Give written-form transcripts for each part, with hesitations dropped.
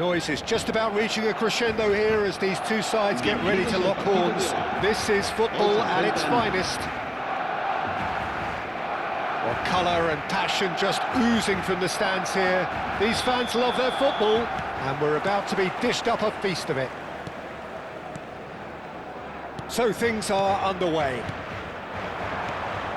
noise is just about reaching a crescendo here as these two sides get ready to lock horns. This is football at its finest. Well, colour and passion just oozing from the stands here. These fans love their football, and we're about to be dished up a feast of it. So things are underway.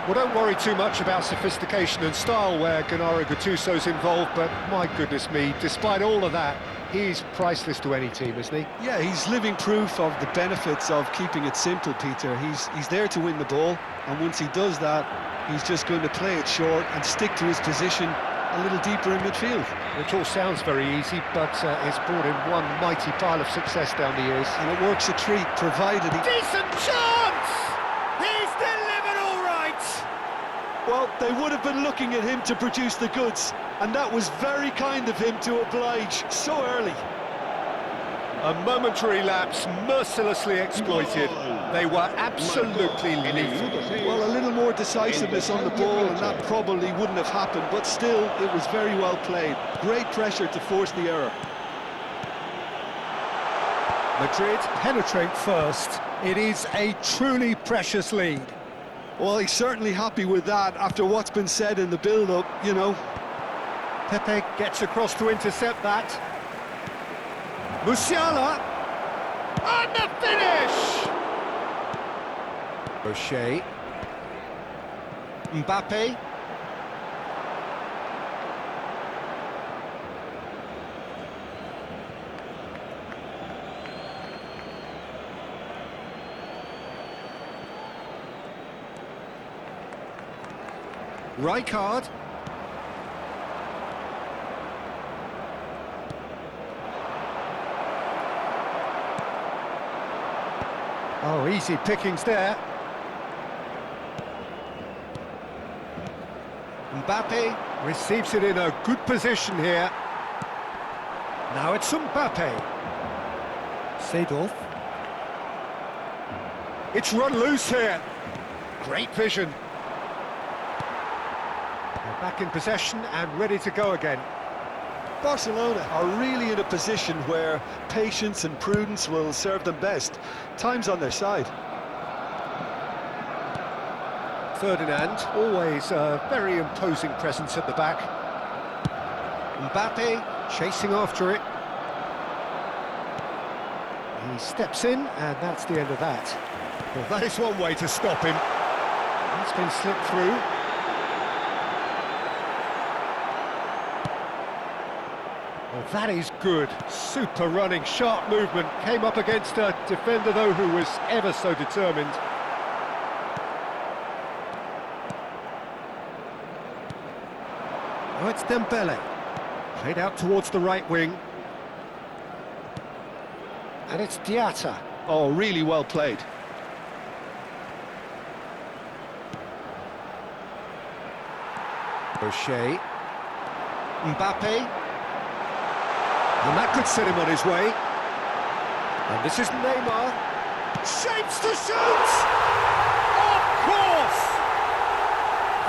Well, don't worry too much about sophistication and style where Gennaro Gattuso's involved, but my goodness me, despite all of that, he's priceless to any team, isn't he? Yeah, he's living proof of the benefits of keeping it simple, Peter. He's there to win the ball, and once he does that, he's just going to play it short and stick to his position a little deeper in midfield. Which all sounds very easy, but it's brought him one mighty pile of success down the years. And it works a treat, provided he... Decent chance! He's delivered all right! Well, they would have been looking at him to produce the goods, and that was very kind of him to oblige so early. A momentary lapse mercilessly exploited. They were absolutely lethal. Well, a little more decisiveness on the ball and that probably wouldn't have happened, but still, it was very well played. Great pressure to force the error. Madrid penetrate first. It is a truly precious lead. Well, he's certainly happy with that after what's been said in the build-up, you know. Pepe gets across to intercept that. Musiala! On the finish! O'Shea. Mbappe. Rijkaard. Oh, easy pickings there. Mbappe receives it in a good position here. Now it's Mbappe. Seedorf. It's run loose here. Great vision. They're back in possession and ready to go again. Barcelona are really in a position where patience and prudence will serve them best. Time's on their side. Ferdinand, always a very imposing presence at the back. Mbappe chasing after it. He steps in, and that's the end of that. Well, that is one way to stop him. He's been slipped through. Well, that is good. Super running, sharp movement. Came up against a defender, though, who was ever so determined. Now it's Dembele. Played out towards the right wing. And it's Diatta. Oh, really well played. O'Shea. Mbappe. And that could set him on his way. And this is Neymar. Shapes to shoot! Of course!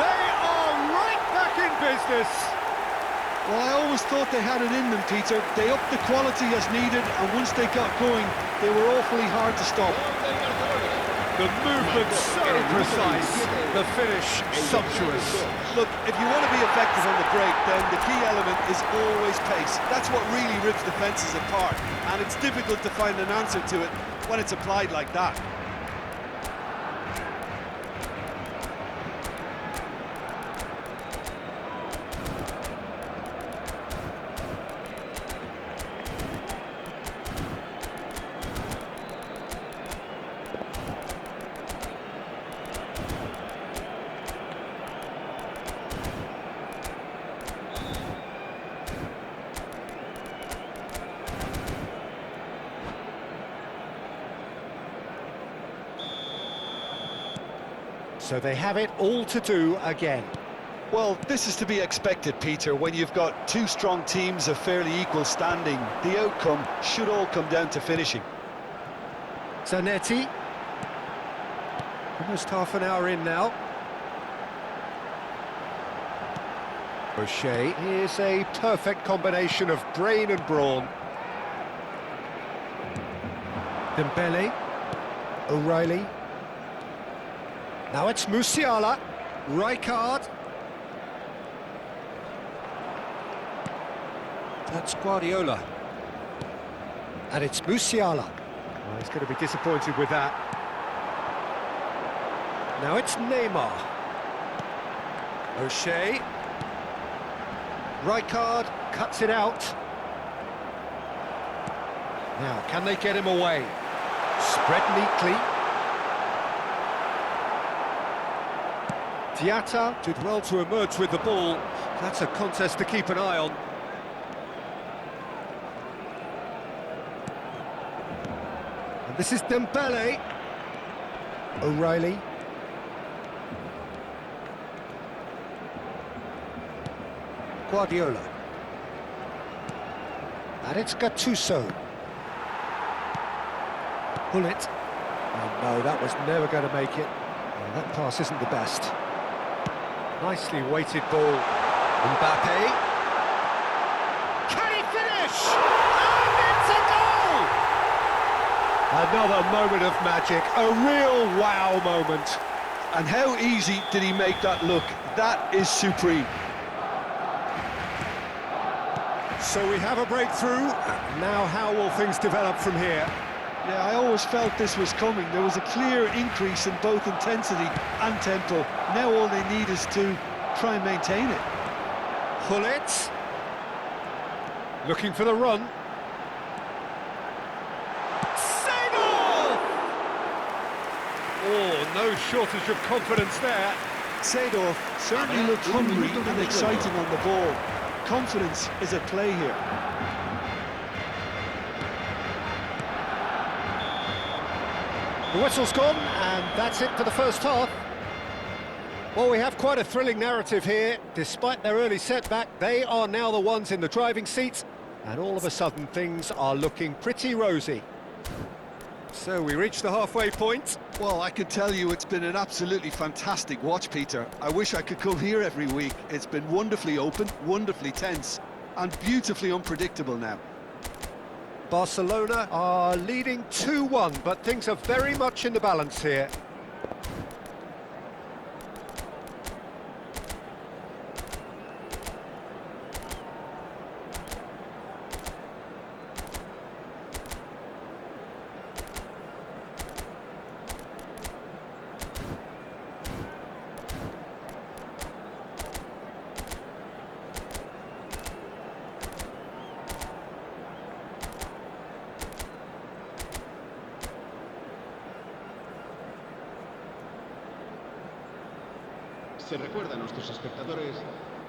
They are right back in business. Well, I always thought they had it in them, Peter. They upped the quality as needed, and once they got going, they were awfully hard to stop. The movement so precise, the finish sumptuous. Look, if you want to be effective on the break, then the key element is always pace. That's what really rips defences apart, and it's difficult to find an answer to it when it's applied like that. So they have it all to do again. Well, this is to be expected, Peter. When you've got two strong teams of fairly equal standing, the outcome should all come down to finishing. Zanetti. Almost half an hour in now. O'Shea. Here's a perfect combination of brain and brawn. Dembele. O'Reilly. Now it's Musiala. Rijkaard. That's Guardiola. And it's Musiala. Well, he's going to be disappointed with that. Now it's Neymar. O'Shea. Rijkaard cuts it out. Now, can they get him away? Spread neatly. Diatta did well to emerge with the ball. That's a contest to keep an eye on. And this is Dembele. O'Reilly. Guardiola. And it's Gattuso. Bullet. Oh no, that was never going to make it. Oh, that pass isn't the best. Nicely weighted ball. Mbappe. Can he finish? And it's a goal! Another moment of magic, a real wow moment. And how easy did he make that look? That is supreme. So we have a breakthrough. Now how will things develop from here? Yeah, I always felt this was coming. There was a clear increase in both intensity and tempo. Now all they need is to try and maintain it. Hullet. Looking for the run. Seedorf! Oh, no shortage of confidence there. Seedorf certainly looked hungry and exciting on the ball. Confidence is at play here. The whistle's gone, and that's it for the first half. Well, we have quite a thrilling narrative here. Despite their early setback, they are now the ones in the driving seat, and all of a sudden things are looking pretty rosy. So we reach the halfway point. Well, I can tell you it's been an absolutely fantastic watch, Peter. I wish I could come here every week. It's been wonderfully open, wonderfully tense, and beautifully unpredictable now. Barcelona are leading 2-1, but things are very much in the balance here. Se recuerda a nuestros espectadores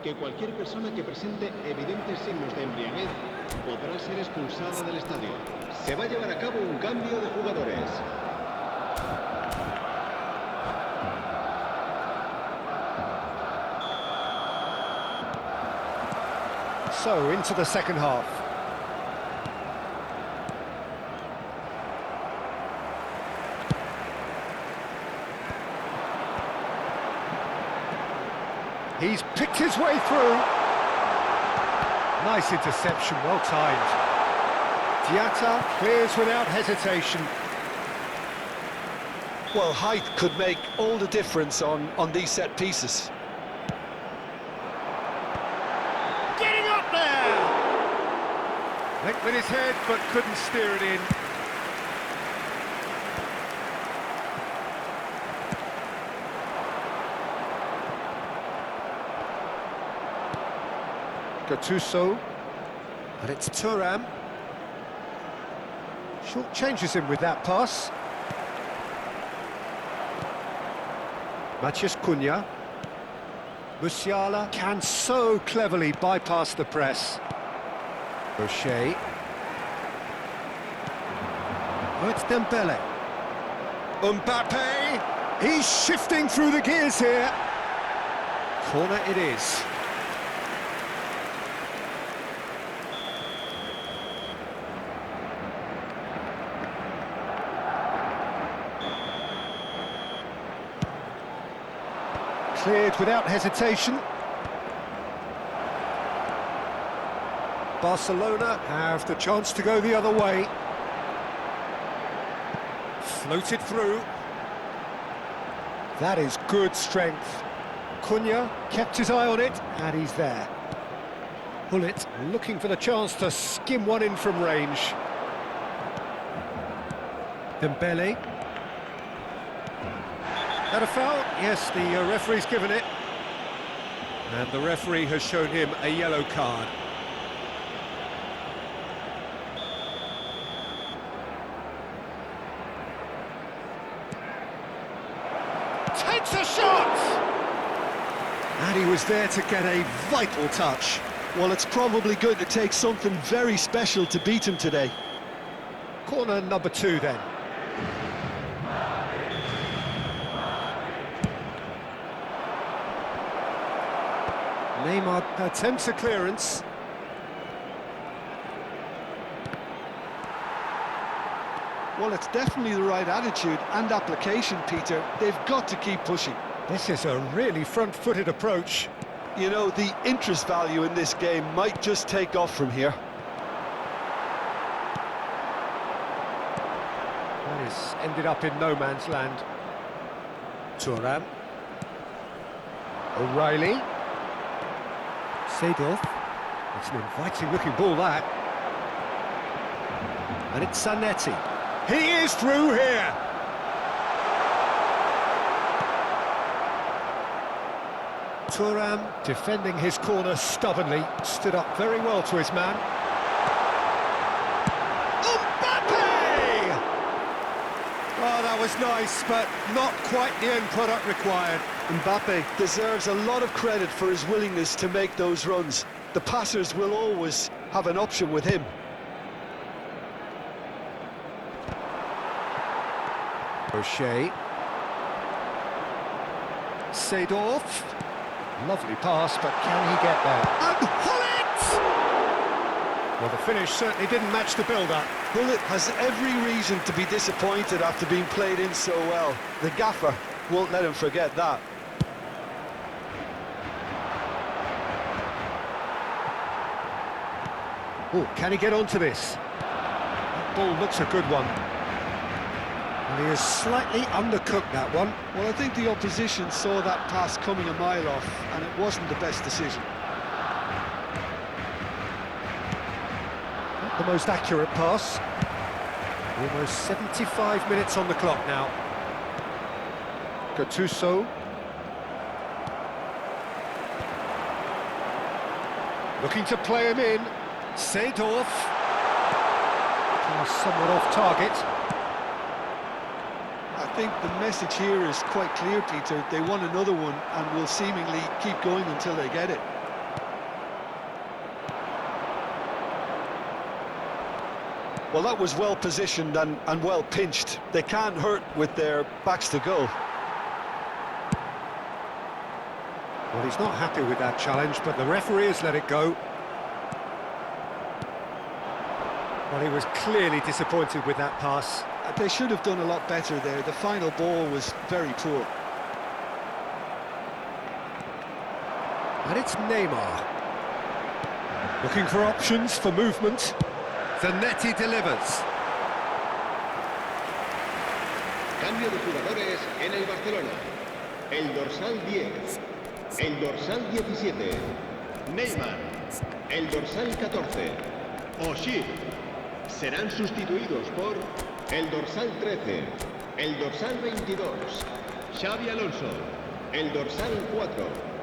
que cualquier persona que presente evidentes signos de embriaguez podrá ser expulsada del estadio. Se va a llevar a cabo un cambio de jugadores. So, into the second half. He's picked his way through. Nice interception, well timed. Diatta clears without hesitation. Well, height could make all the difference on these set pieces. Getting up there! Went with his head, but couldn't steer it in. Gattuso, and it's Thuram. Short changes him with that pass. Matheus Cunha. Musiala can so cleverly bypass the press. O'Shea. Oh, it's Dembele. Mbappe! He's shifting through the gears here. Corner it is. Cleared without hesitation. Barcelona have the chance to go the other way. Floated through. That is good strength. Cunha kept his eye on it, and he's there. Hullet looking for the chance to skim one in from range. Dembele. That a foul? Yes, the referee's given it. And the referee has shown him a yellow card. Takes a shot! And he was there to get a vital touch. Well, it's probably going to take something very special to beat him today. Corner number 2 then. Neymar attempts a clearance. Well, it's definitely the right attitude and application, Peter. They've got to keep pushing. This is a really front-footed approach. You know, the interest value in this game might just take off from here. That has ended up in no man's land. Thuram. O'Reilly. Seedorf. It's an inviting-looking ball, that. And it's Zanetti. He is through here! Thuram, defending his corner stubbornly, stood up very well to his man. Mbappe! Oh, that was nice, but not quite the end product required. Mbappe deserves a lot of credit for his willingness to make those runs. The passers will always have an option with him. O'Shea. Seedorf. Lovely pass, but can he get there? And Hullet! Well, the finish certainly didn't match the build-up. Hullet has every reason to be disappointed after being played in so well. The gaffer won't let him forget that. Oh, can he get onto this? That ball looks a good one. And he has slightly undercooked that one. Well, I think the opposition saw that pass coming a mile off, and it wasn't the best decision. Not the most accurate pass. Almost 75 minutes on the clock now. Gattuso. Looking to play him in. Seedorf. Pass somewhat off target. I think the message here is quite clear, Peter. They want another one and will seemingly keep going until they get it. Well, that was well positioned and well pinched. They can't hurt with their backs to go. Well, he's not happy with that challenge, but the referee has let it go. Well, he was clearly disappointed with that pass. They should have done a lot better there. The final ball was very poor. And it's Neymar. Looking for options for movement. Zanetti delivers. Cambio de jugadores en el Barcelona. El dorsal 10. El dorsal 17. Neymar. El dorsal 14. O'Shea. Serán sustituidos por el dorsal 13, el dorsal 22, Xabi Alonso, el dorsal 4.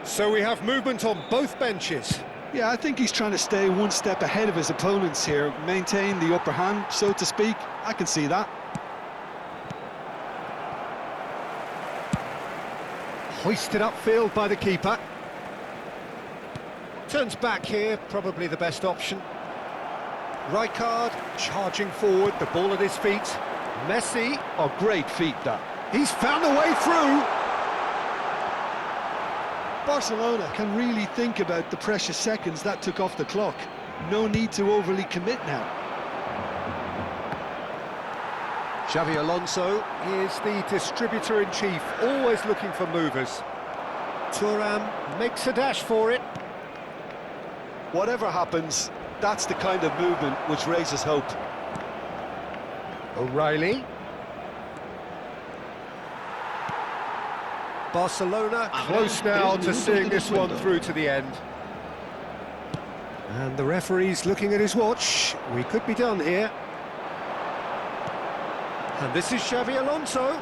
So we have movement on both benches. Yeah, I think he's trying to stay one step ahead of his opponents here, maintain the upper hand, so to speak. I can see that. Hoisted upfield by the keeper. Turns back here, probably the best option. Rijkaard charging forward, the ball at his feet. Messi, Oh, great feat, that. he's found a way through. Barcelona can really think about the precious seconds that took off the clock. No need to overly commit now. Xavi Alonso is the distributor-in-chief, always looking for movers. Thuram makes a dash for it. Whatever happens, that's the kind of movement which raises hope. O'Reilly. Barcelona close now to seeing this one through to the end. And the referee's looking at his watch. We could be done here. And this is Xavi Alonso.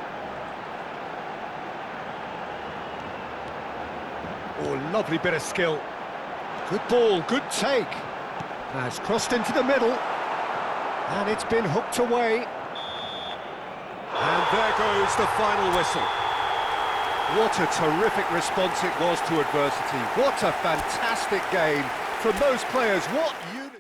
Oh, lovely bit of skill. Good ball, good take. Has crossed into the middle. And it's been hooked away. And there goes the final whistle. What a terrific response it was to adversity. What a fantastic game from those players. What unity.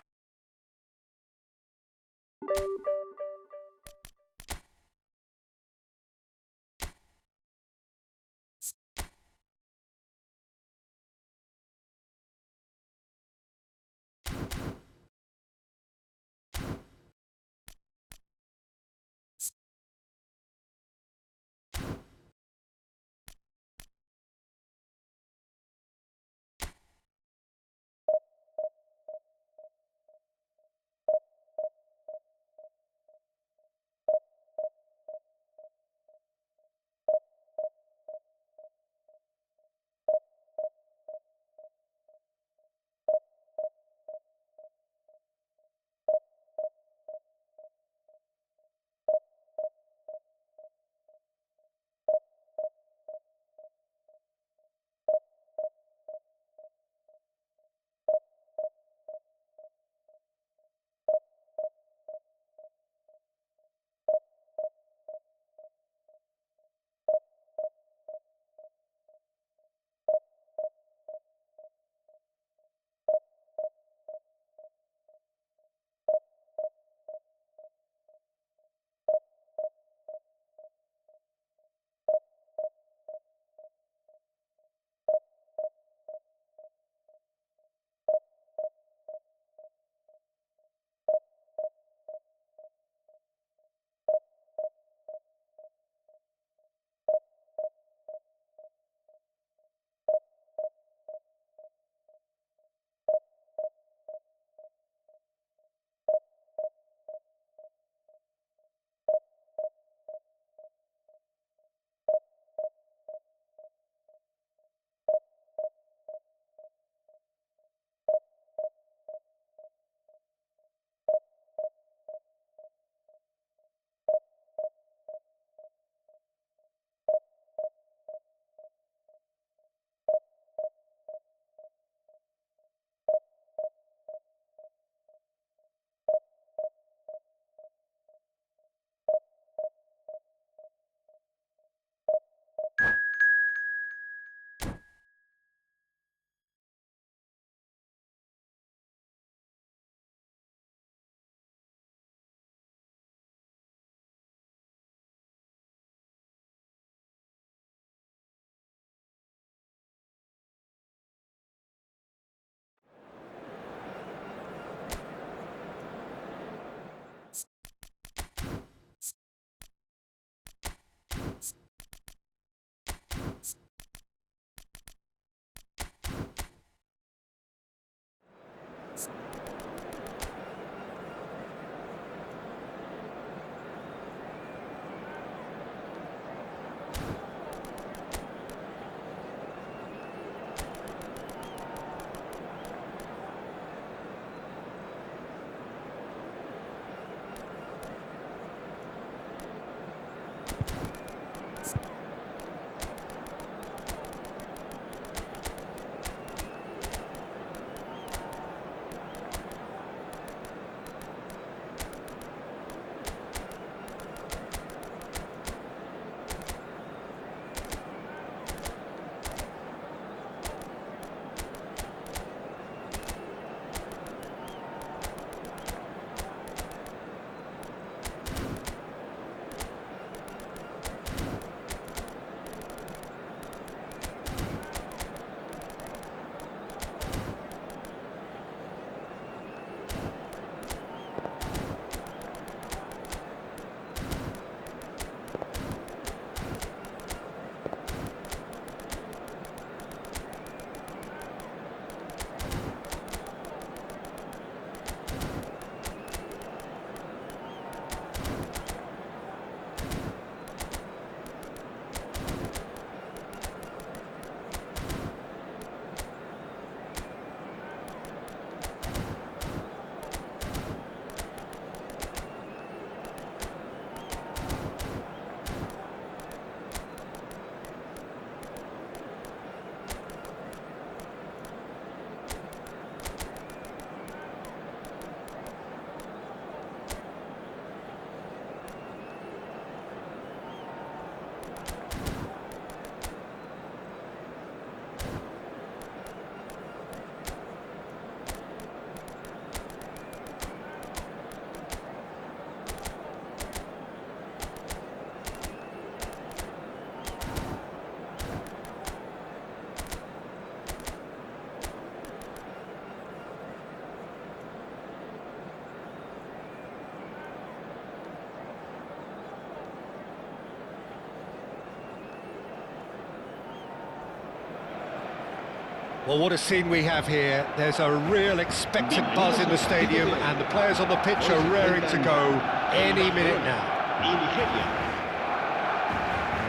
Well, what a scene we have here. There's a real expectant buzz in the stadium, and the players on the pitch are raring to go any minute now. Y Nigeria.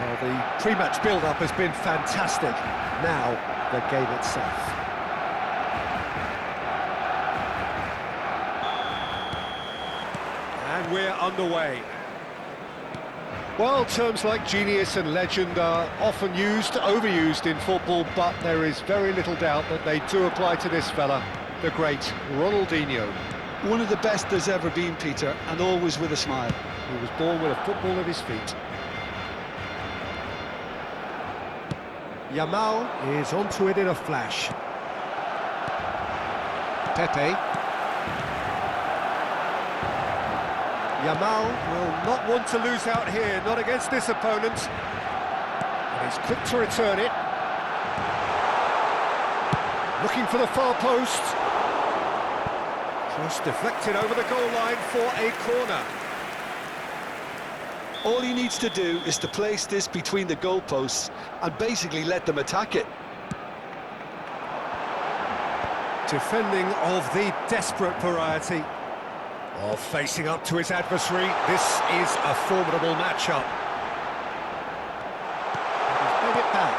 Well, the pre-match build-up has been fantastic. Now, the game itself. And we're underway. Well, terms like genius and legend are often used, overused in football, but there is very little doubt that they do apply to this fella, the great Ronaldinho. One of the best there's ever been, Peter, and always with a smile. He was born with a football at his feet. Yamal is onto it in a flash. Pepe. Yamal will not want to lose out here, not against this opponent. And he's quick to return it. Looking for the far post. Cross deflected over the goal line for a corner. All he needs to do is to place this between the goalposts and basically let them attack it. Defending of the desperate variety. Oh, facing up to his adversary, this is a formidable matchup. He's made it back.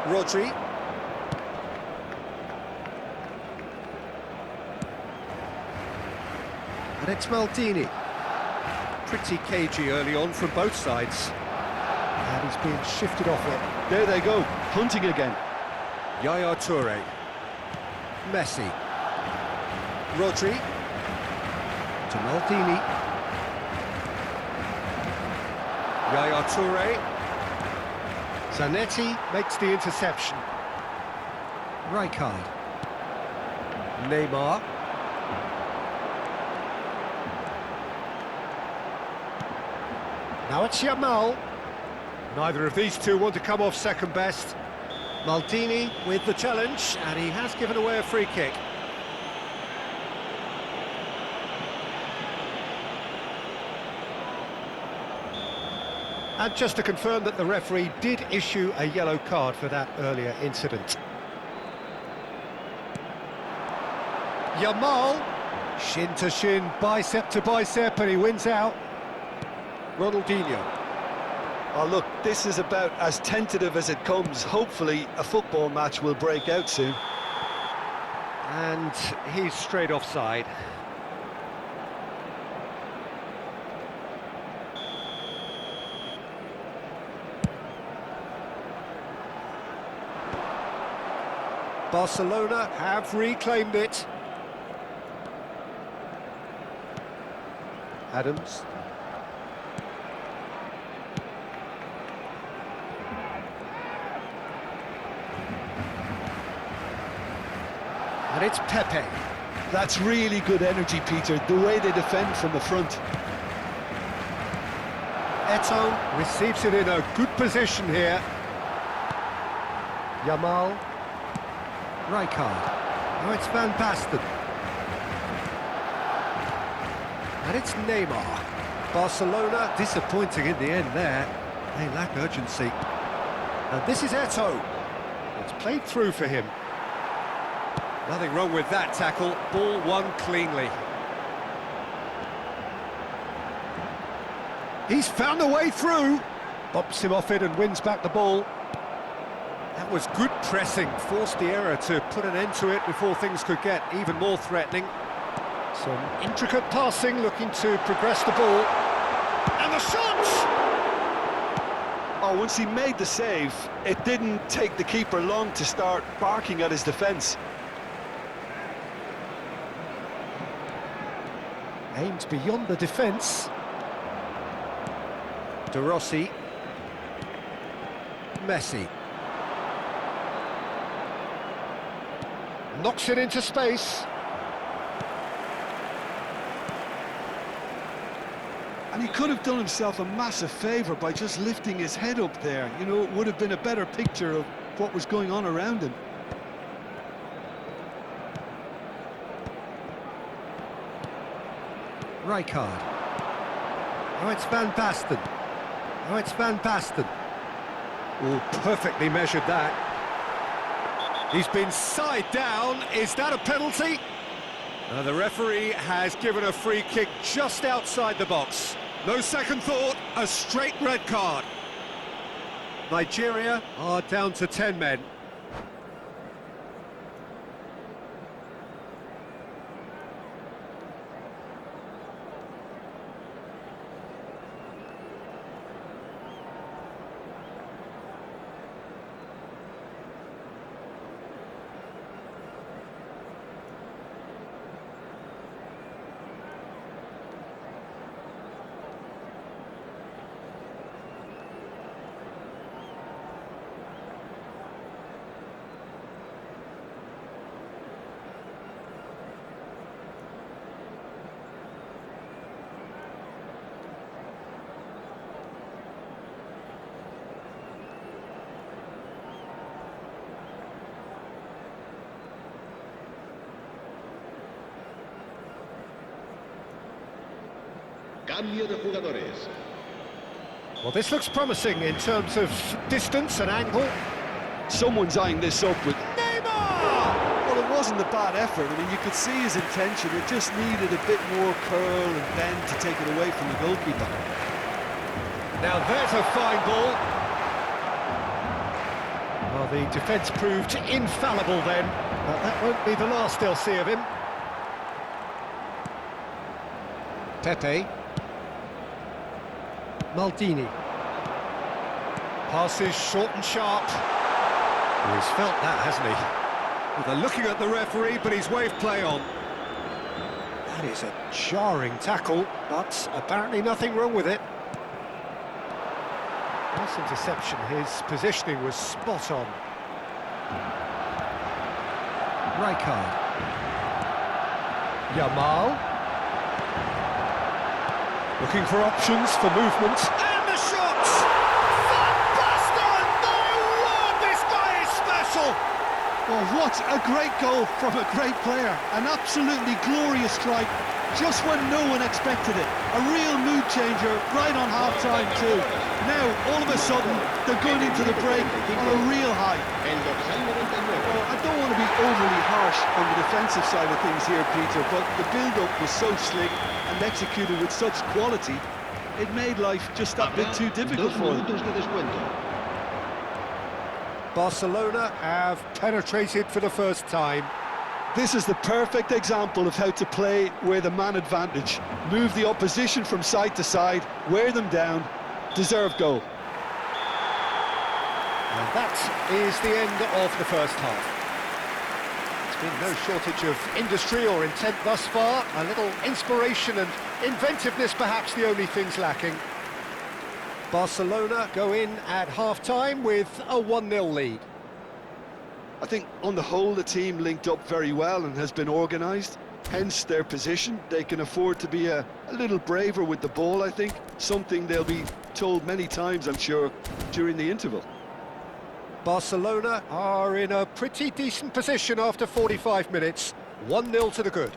Rodri. And it's Maldini. Pretty cagey early on from both sides. And he's being shifted off it. There they go, hunting again. Yaya Toure. Messi. Rodri. To Maldini. Yaya Toure. Zanetti makes the interception. Rijkaard. Neymar. Now it's Yamal. Neither of these two want to come off second best. Maldini with the challenge, and he has given away a free kick. And just to confirm that the referee did issue a yellow card for that earlier incident. Yamal, shin to shin, bicep to bicep, and he wins out. Ronaldinho. Oh, look, this is about as tentative as it comes. Hopefully, a football match will break out soon. And he's straight offside. Barcelona have reclaimed it. Adams. And it's Pepe. That's really good energy, Peter, the way they defend from the front. Eto'o receives it in a good position here. Yamal. Rijkaard. Now it's Van Basten. And it's Neymar. Barcelona disappointing in the end there. They lack urgency. And this is Eto'o. It's played through for him. Nothing wrong with that tackle. Ball won cleanly. He's found a way through. Bops him off it and wins back the ball. That was good pressing. Forced the error to put an end to it before things could get even more threatening. Some intricate passing, looking to progress the ball. And the shot! Oh, once he made the save, it didn't take the keeper long to start barking at his defence. Aimed beyond the defence. De Rossi. Messi. Knocks it into space. And he could have done himself a massive favour by just lifting his head up there. You know, it would have been a better picture of what was going on around him. Rijkaard. Now it's Van Basten. Now it's Van Basten. Oh, perfectly measured that. He's been side down. Is that a penalty? The referee has given a free kick just outside the box. No second thought, a straight red card. Nigeria are down to 10 men. Cambio de jugadores. Well, this looks promising in terms of distance and angle. Someone's eyeing this up with... Neymar! Well, it wasn't a bad effort. I mean, you could see his intention. It just needed a bit more curl and bend to take it away from the goalkeeper. Now there's a fine ball. Well, the defence proved infallible then, but that won't be the last they'll see of him. Pepe. Maldini. Passes short and sharp. He's felt that, hasn't he? Well, they're looking at the referee, but he's waved play on. That is a jarring tackle, but apparently nothing wrong with it. Nice interception, his positioning was spot on. Rijkaard. Yamal. Looking for options for movement. And the shots! Van Basten! My word, this guy is special! Oh, what a great goal from a great player. An absolutely glorious strike, just when no one expected it. A real mood changer right on half-time too. Now, all of a sudden, they're going into the break on a real high. Well, I don't want to be overly harsh on the defensive side of things here, Peter, but the build-up was so slick and executed with such quality, it made life just that bit too difficult for them. Barcelona have penetrated for the first time. This is the perfect example of how to play with a man advantage. Move the opposition from side to side, wear them down, deserve goal. And that is the end of the first half. There's been no shortage of industry or intent thus far. A little inspiration and inventiveness perhaps the only things lacking. Barcelona go in at half-time with a 1-0 lead. I think on the whole the team linked up very well and has been organised, hence their position. They can afford to be a little braver with the ball, I think, something they'll be told many times, I'm sure, during the interval. Barcelona are in a pretty decent position after 45 minutes. 1-0 to the good.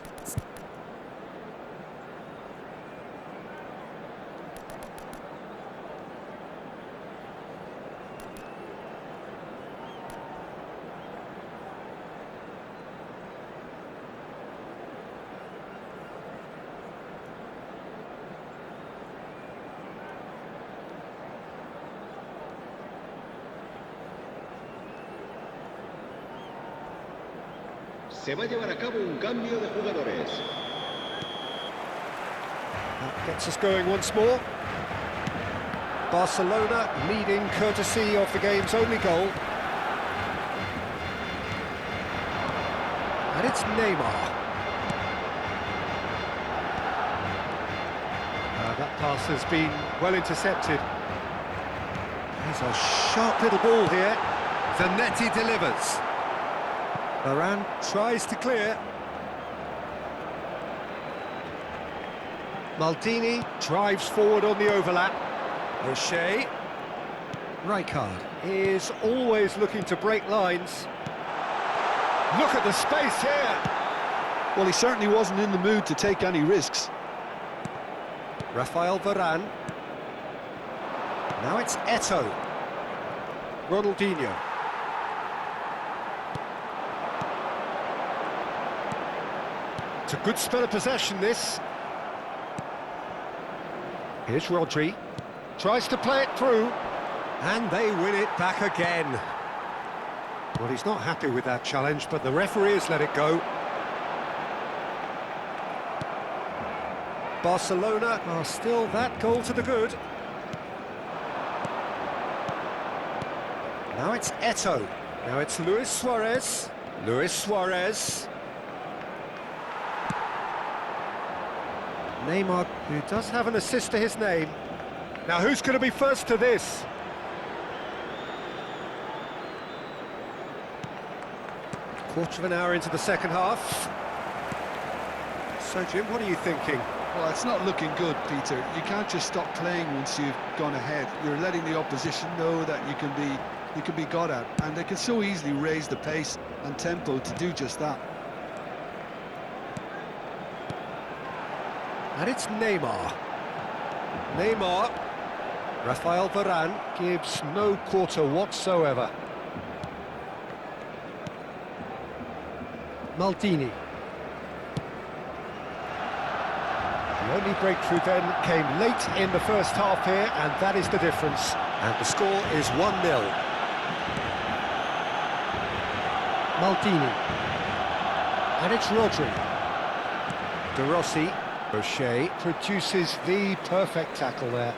Se va a llevar a cabo un cambio de jugadores. That gets us going once more. Barcelona leading courtesy of the game's only goal. And it's Neymar. That pass has been well intercepted. There's a sharp little ball here. Zanetti delivers. Varane tries to clear. Maldini drives forward on the overlap. O'Shea. Rijkaard is always looking to break lines. Look at the space here. Well, he certainly wasn't in the mood to take any risks. Rafael Varane. Now it's Eto'o. Ronaldinho. It's a good spell of possession, this. Here's Rodri. Tries to play it through. And they win it back again. Well, he's not happy with that challenge, but the referee has let it go. Barcelona are still that goal to the good. Now it's Eto'o. Now it's Luis Suarez. Luis Suarez. Neymar, who does have an assist to his name. Now who's going to be first to this? Quarter of an hour into the second half. So Jim, what are you thinking? Well, it's not looking good, Peter. You can't just stop playing once you've gone ahead. You're letting the opposition know that you can be got at, and they can so easily raise the pace and tempo to do just that. And it's Neymar. Neymar. Rafael Varane gives no quarter whatsoever. Maldini. The only breakthrough then came late in the first half here, and that is the difference. And the score is 1-0. Maldini. And it's Rodri. De Rossi. O'Shea produces the perfect tackle there.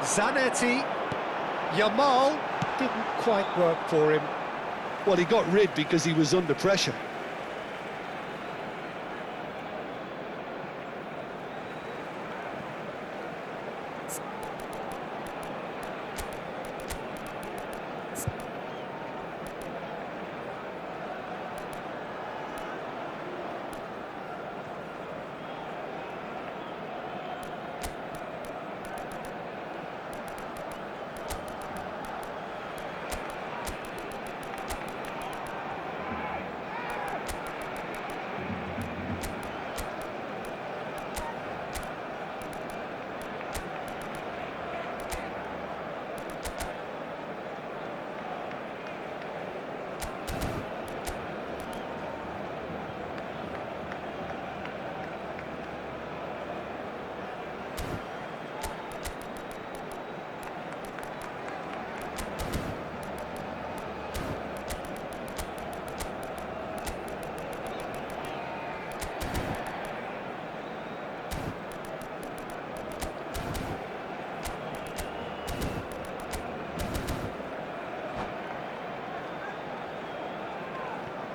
Zanetti. Yamal didn't quite work for him. Well, he got rid because he was under pressure.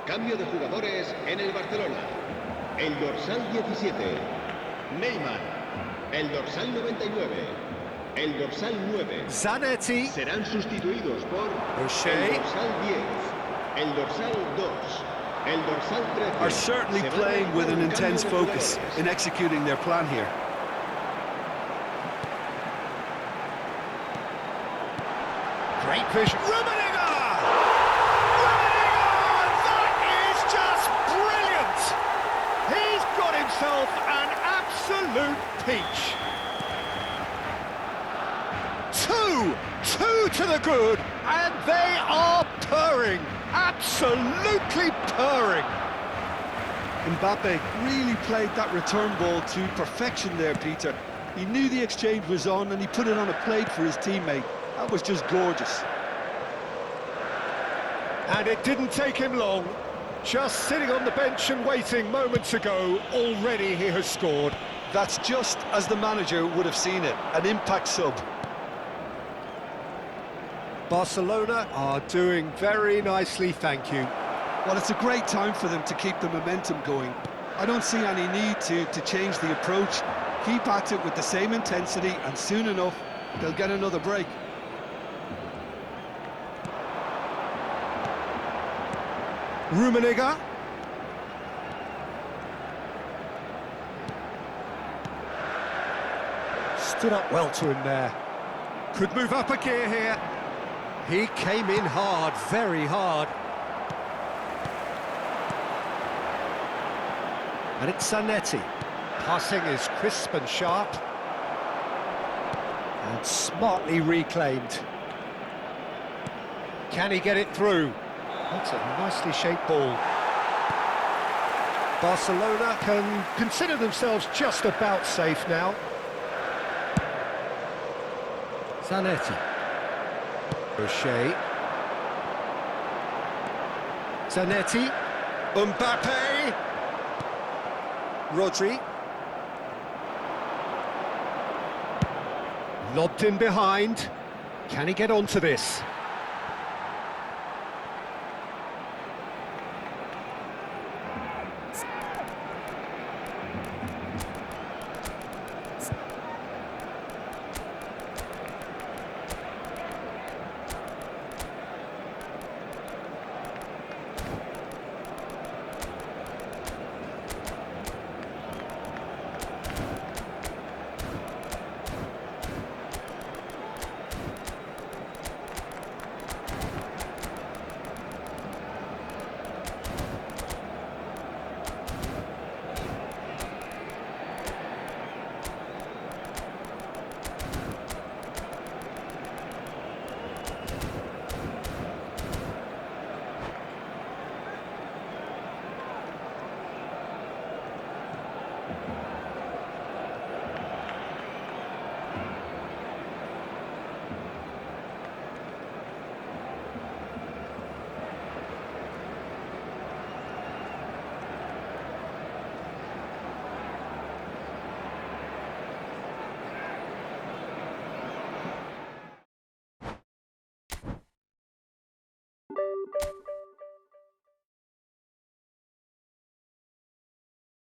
Cambio de jugadores en el Barcelona. El dorsal 17, Neymar. El dorsal 99, el dorsal 9. Zanetti. Serán sustituidos por O'Shea. el dorsal 10, el dorsal 2, el dorsal 13. Are certainly Se va a playing realizar with an un intense cambio de focus jugadores. in executing their plan here. Great vision. Rummenigge! Rummenigge! That is just brilliant! He's got himself an absolute peach. Two to the good, and they are purring. Absolutely purring. Mbappe really played that return ball to perfection there, Peter. He knew the exchange was on and he put it on a plate for his teammate. That was just gorgeous. And it didn't take him long. Just sitting on the bench and waiting moments ago, already he has scored. That's just as the manager would have seen it, an impact sub. Barcelona are doing very nicely, thank you. Well, it's a great time for them to keep the momentum going. I don't see any need to change the approach. Keep at it with the same intensity, and soon enough, they'll get another break. Rummenigge. Stood up well to him there. Could move up a gear here. He came in hard, very hard. And it's Zanetti. Passing is crisp and sharp. And smartly reclaimed. Can he get it through? That's a nicely shaped ball. Barcelona can consider themselves just about safe now. Zanetti. Rocher. Zanetti. Mbappe. Rodri. Lobbed in behind. Can he get onto this?